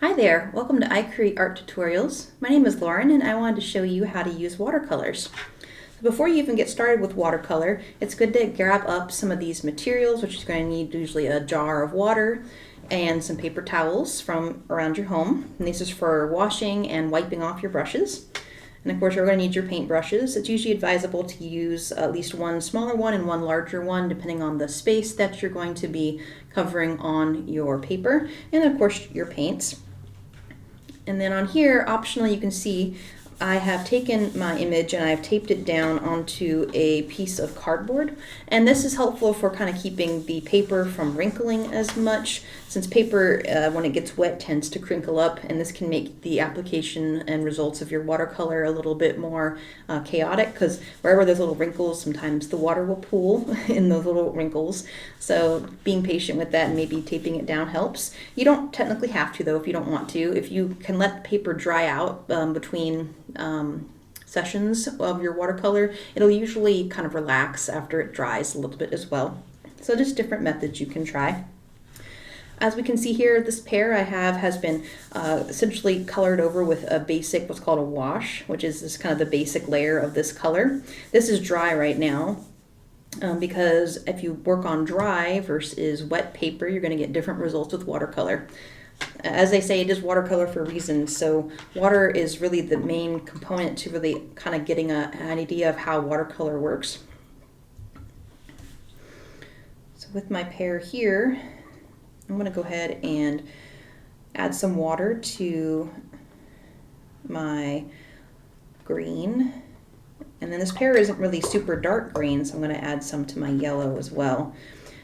Hi there, welcome to I Create Art Tutorials. My name is Lauren and I wanted to show you how to use watercolors. So before you even get started with watercolor, it's good to grab up some of these materials, which you're going to need usually a jar of water and some paper towels from around your home. And this is for washing and wiping off your brushes. And of course, you're going to need your paint brushes. It's usually advisable to use at least one smaller one and one larger one, depending on the space that you're going to be covering on your paper, and of course your paints. And then on here, optionally, you can see I have taken my image and I've taped it down onto a piece of cardboard. And this is helpful for kind of keeping the paper from wrinkling as much, since paper, when it gets wet, tends to crinkle up, and this can make the application and results of your watercolor a little bit more chaotic, because wherever there's little wrinkles, sometimes the water will pool in those little wrinkles. So being patient with that and maybe taping it down helps. You don't technically have to, though, if you don't want to. If you can let the paper dry out between sessions of your watercolor, it'll usually kind of relax after it dries a little bit as well. So just different methods you can try. As we can see here, this pear I have has been essentially colored over with a basic, what's called a wash, which is this kind of the basic layer of this color. This is dry right now. Because if you work on dry versus wet paper, you're going to get different results with watercolor. As they say, it is watercolor for a reason. So water is really the main component to really kind of getting an idea of how watercolor works. So with my pear here, I'm going to go ahead and add some water to my green. And then this pear isn't really super dark green, so I'm going to add some to my yellow as well.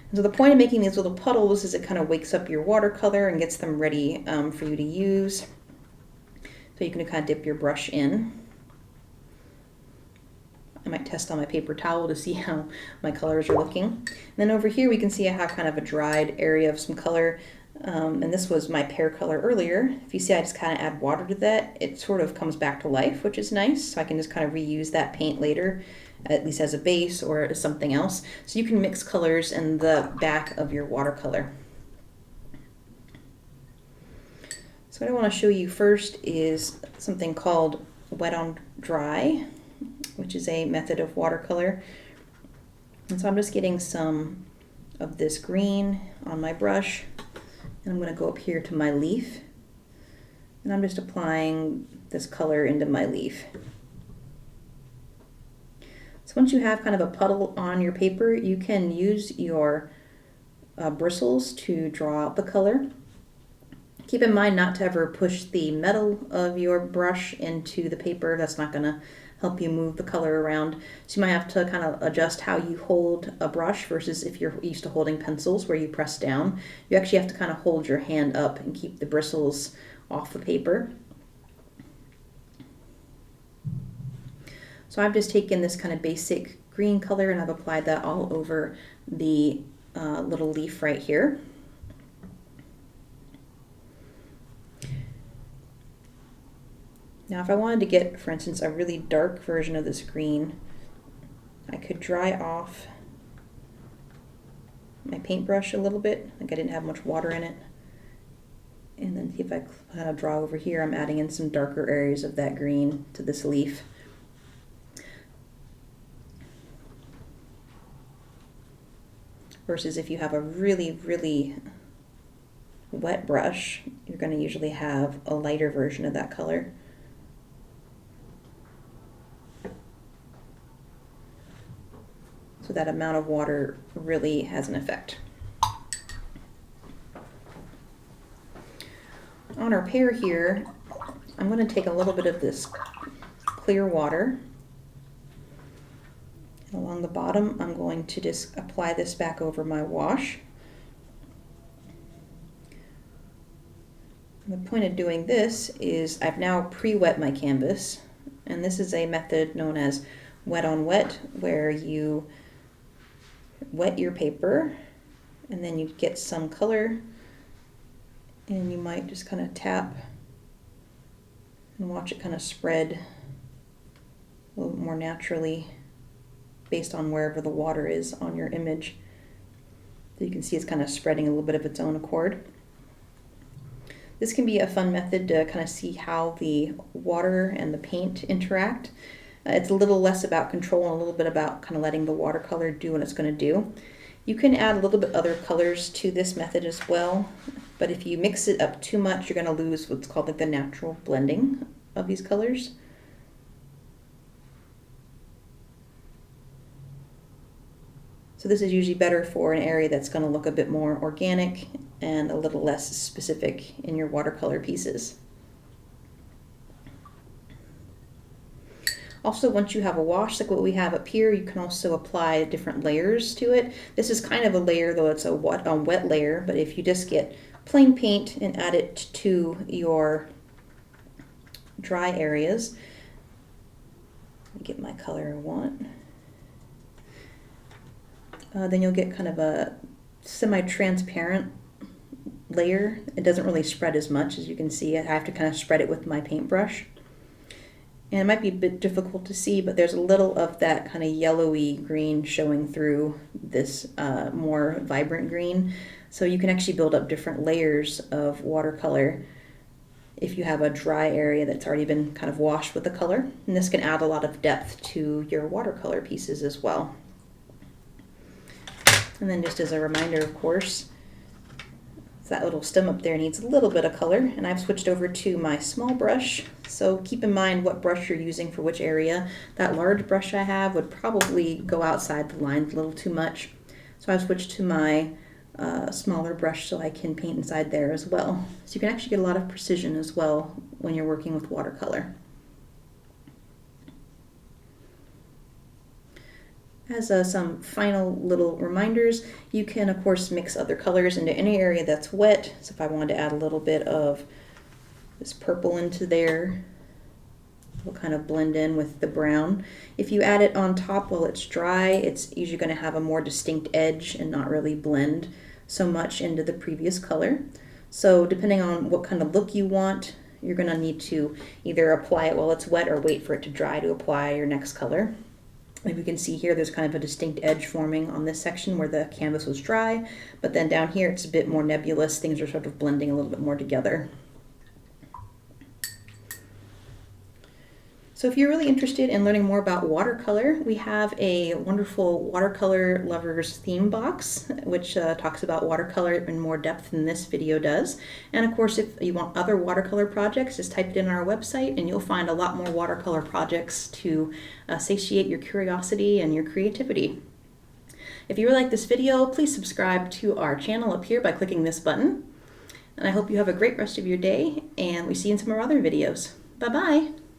And so the point of making these little puddles is it kind of wakes up your watercolor and gets them ready for you to use. So you can kind of dip your brush in. I might test on my paper towel to see how my colors are looking. And then over here we can see I have kind of a dried area of some color. And this was my pear color earlier. If you see, I just kind of add water to that. It sort of comes back to life, which is nice. So I can just kind of reuse that paint later, at least as a base or as something else. So you can mix colors in the back of your watercolor. So what I want to show you first is something called wet on dry, which is a method of watercolor. And so I'm just getting some of this green on my brush. And I'm going to go up here to my leaf, and I'm just applying this color into my leaf. So once you have kind of a puddle on your paper, you can use your bristles to draw out the color. Keep in mind not to ever push the metal of your brush into the paper. That's not going to help you move the color around. So you might have to kind of adjust how you hold a brush versus if you're used to holding pencils where you press down. You actually have to kind of hold your hand up and keep the bristles off the paper. So I've just taken this kind of basic green color and I've applied that all over the little leaf right here. Now if I wanted to get, for instance, a really dark version of this green, I could dry off my paintbrush a little bit, like I didn't have much water in it. And then if I kind of draw over here, I'm adding in some darker areas of that green to this leaf. Versus if you have a really, really wet brush, you're going to usually have a lighter version of that color. So that amount of water really has an effect. On our pear here, I'm going to take a little bit of this clear water. And along the bottom, I'm going to just apply this back over my wash. And the point of doing this is I've now pre-wet my canvas, and this is a method known as wet on wet, where you wet your paper and then you get some color and you might just kind of tap and watch it kind of spread a little more naturally based on wherever the water is on your image. So you can see it's kind of spreading a little bit of its own accord. This can be a fun method to kind of see how the water and the paint interact. It's a little less about control and a little bit about kind of letting the watercolor do what it's going to do. You can add a little bit other colors to this method as well, but if you mix it up too much, you're going to lose what's called like the natural blending of these colors. So this is usually better for an area that's going to look a bit more organic and a little less specific in your watercolor pieces. Also, once you have a wash like what we have up here, you can also apply different layers to it. This is kind of a layer, though it's a wet layer, but if you just get plain paint and add it to your dry areas, let me get my color I want. Then you'll get kind of a semi-transparent layer. It doesn't really spread as much as you can see. I have to kind of spread it with my paintbrush. And it might be a bit difficult to see, but there's a little of that kind of yellowy green showing through this more vibrant green. So you can actually build up different layers of watercolor if you have a dry area that's already been kind of washed with the color. And this can add a lot of depth to your watercolor pieces as well. And then just as a reminder, of course, that little stem up there needs a little bit of color, and I've switched over to my small brush. So keep in mind what brush you're using for which area. That large brush I have would probably go outside the lines a little too much. So I've switched to my smaller brush so I can paint inside there as well. So you can actually get a lot of precision as well when you're working with watercolor. As some final little reminders, you can of course mix other colors into any area that's wet. So if I wanted to add a little bit of this purple into there, it'll kind of blend in with the brown. If you add it on top while it's dry, it's usually going to have a more distinct edge and not really blend so much into the previous color. So depending on what kind of look you want, you're going to need to either apply it while it's wet or wait for it to dry to apply your next color. Like we can see here, there's kind of a distinct edge forming on this section where the canvas was dry, but then down here it's a bit more nebulous. Things are sort of blending a little bit more together. So if you're really interested in learning more about watercolor, we have a wonderful Watercolor Lovers theme box, which talks about watercolor in more depth than this video does. And of course, if you want other watercolor projects, just type it in on our website and you'll find a lot more watercolor projects to satiate your curiosity and your creativity. If you really like this video, please subscribe to our channel up here by clicking this button. And I hope you have a great rest of your day, and we see you in some of our other videos. Bye-bye.